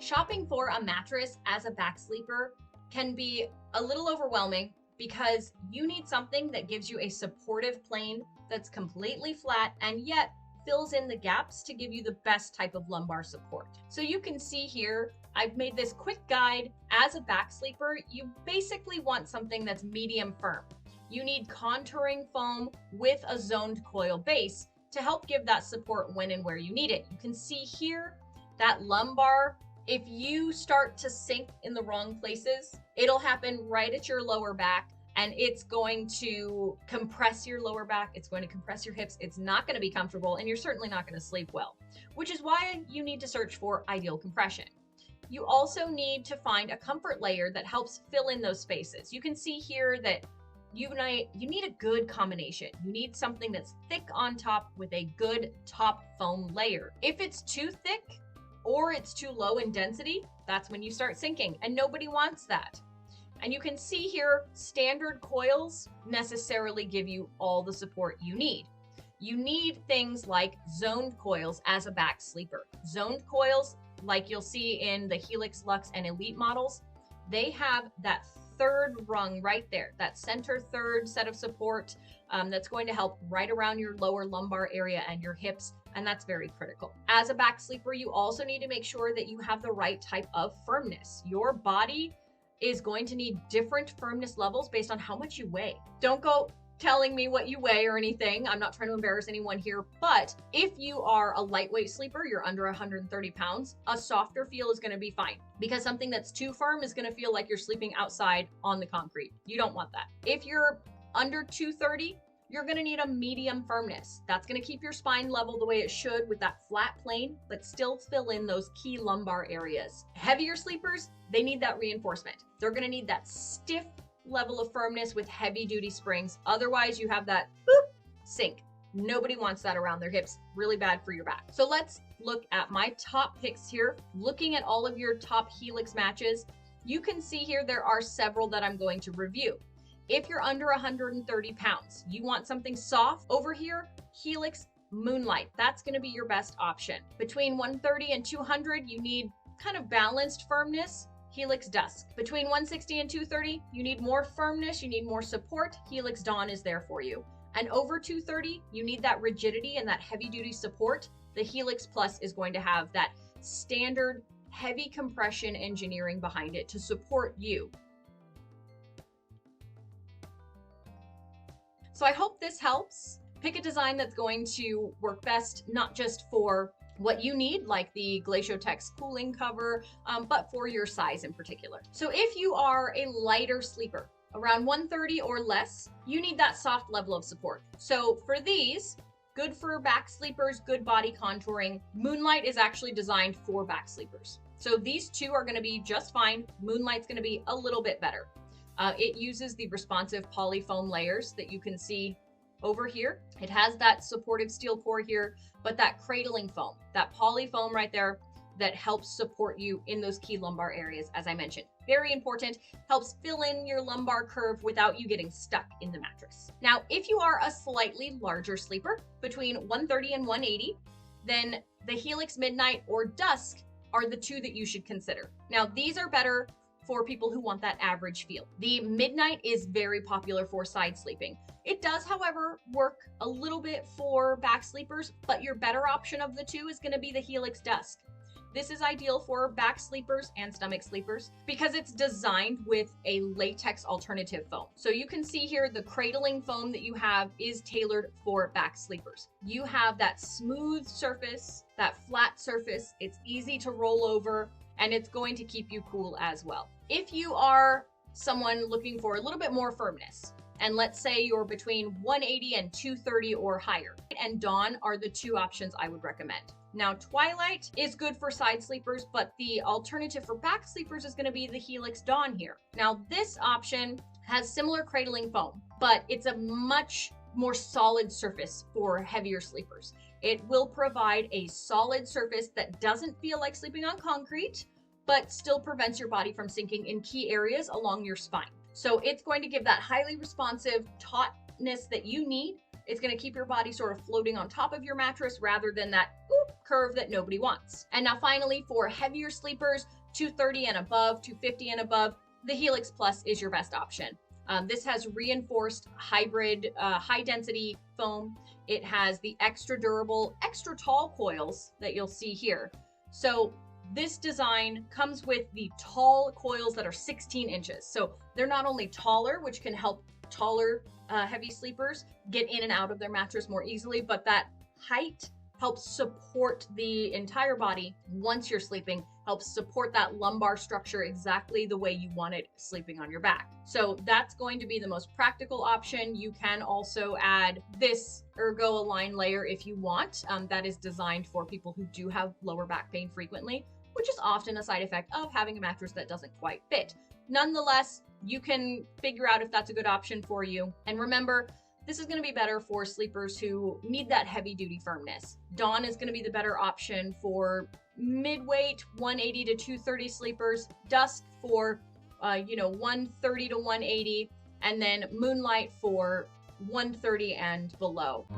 Shopping for a mattress as a back sleeper can be a little overwhelming because you need something that gives you a supportive plane that's completely flat and yet fills in the gaps to give you the best type of lumbar support. So you can see here, I've made this quick guide. As a back sleeper, you basically want something that's medium firm. You need contouring foam with a zoned coil base to help give that support when and where you need it. You can see here that lumbar, if you start to sink in the wrong places, it'll happen right at your lower back and it's going to compress your lower back. It's going to compress your hips. It's not going to be comfortable and you're certainly not going to sleep well, which is why you need to search for ideal compression. You also need to find a comfort layer that helps fill in those spaces. You can see here that you need a good combination. You need something that's thick on top with a good top foam layer. If it's too thick or it's too low in density, that's when you start sinking, and nobody wants that. And you can see here, standard coils necessarily give you all the support you need. You need things like zoned coils as a back sleeper. Zoned coils, like you'll see in the Helix Luxe and Elite models, they have that third rung right there, that center third set of support that's going to help right around your lower lumbar area and your hips, and that's very critical. As a back sleeper, you also need to make sure that you have the right type of firmness. Your body is going to need different firmness levels based on how much you weigh. Don't go telling me what you weigh or anything. I'm not trying to embarrass anyone here, but if you are a lightweight sleeper, you're under 130 pounds, a softer feel is going to be fine, because something that's too firm is going to feel like you're sleeping outside on the concrete. You don't want that. If you're under 230, you're going to need a medium firmness. That's going to keep your spine level the way it should with that flat plane, but still fill in those key lumbar areas. Heavier sleepers, they need that reinforcement. They're going to need that stiff level of firmness with heavy duty springs. Otherwise, you have that boop, sink. Nobody wants that around their hips. Really bad for your back. So let's look at my top picks here. Looking at all of your top Helix matches, you can see here there are several that I'm going to review. If you're under 130 pounds, you want something soft over here, Helix Moonlight. That's going to be your best option. Between 130 and 200, you need kind of balanced firmness, Helix Dusk. Between 160 and 230, you need more firmness, you need more support, Helix Dawn is there for you. And over 230, you need that rigidity and that heavy duty support. The Helix Plus is going to have that standard heavy compression engineering behind it to support you. So I hope this helps. Pick a design that's going to work best, not just for what you need, like the Glaciotex cooling cover, but for your size in particular. So if you are a lighter sleeper, around 130 or less, you need that soft level of support. So for these, good for back sleepers, good body contouring. Moonlight is actually designed for back sleepers. So these two are going to be just fine. Moonlight's going to be a little bit better. It uses the responsive polyfoam layers that you can see over here. It has that supportive steel core here, but that cradling foam, that polyfoam right there that helps support you in those key lumbar areas, as I mentioned. Very important, helps fill in your lumbar curve without you getting stuck in the mattress. Now, if you are a slightly larger sleeper, between 130 and 180, then the Helix Midnight or Dusk are the two that you should consider. Now, these are better for people who want that average feel. The Midnight is very popular for side sleeping. It does, however, work a little bit for back sleepers, but your better option of the two is going to be the Helix Dusk. This is ideal for back sleepers and stomach sleepers because it's designed with a latex alternative foam. So you can see here the cradling foam that you have is tailored for back sleepers. You have that smooth surface, that flat surface. It's easy to roll over, and it's going to keep you cool as well. If you are someone looking for a little bit more firmness, and let's say you're between 180 and 230 or higher, and Dawn are the two options I would recommend. Now, Twilight is good for side sleepers, but the alternative for back sleepers is going to be the Helix Dawn here. Now, this option has similar cradling foam, but it's a much more solid surface for heavier sleepers. It will provide a solid surface that doesn't feel like sleeping on concrete, but still prevents your body from sinking in key areas along your spine. So it's going to give that highly responsive tautness that you need. It's going to keep your body sort of floating on top of your mattress rather than that curve that nobody wants. And now finally, for heavier sleepers, 230 and above, 250 and above, the Helix Plus is your best option. This has reinforced hybrid high density foam. It has the extra durable, extra tall coils that you'll see here. So this design comes with the tall coils that are 16 inches. So they're not only taller, which can help taller heavy sleepers get in and out of their mattress more easily, but that height helps support the entire body once you're sleeping, helps support that lumbar structure exactly the way you want it sleeping on your back. So that's going to be the most practical option. You can also add this ergo-align layer if you want. That is designed for people who do have lower back pain frequently, which is often a side effect of having a mattress that doesn't quite fit. Nonetheless, you can figure out if that's a good option for you. And remember, this is going to be better for sleepers who need that heavy duty firmness. Dawn is going to be the better option for mid-weight 180 to 230 sleepers, Dusk for 130 to 180, and then Moonlight for 130 and below.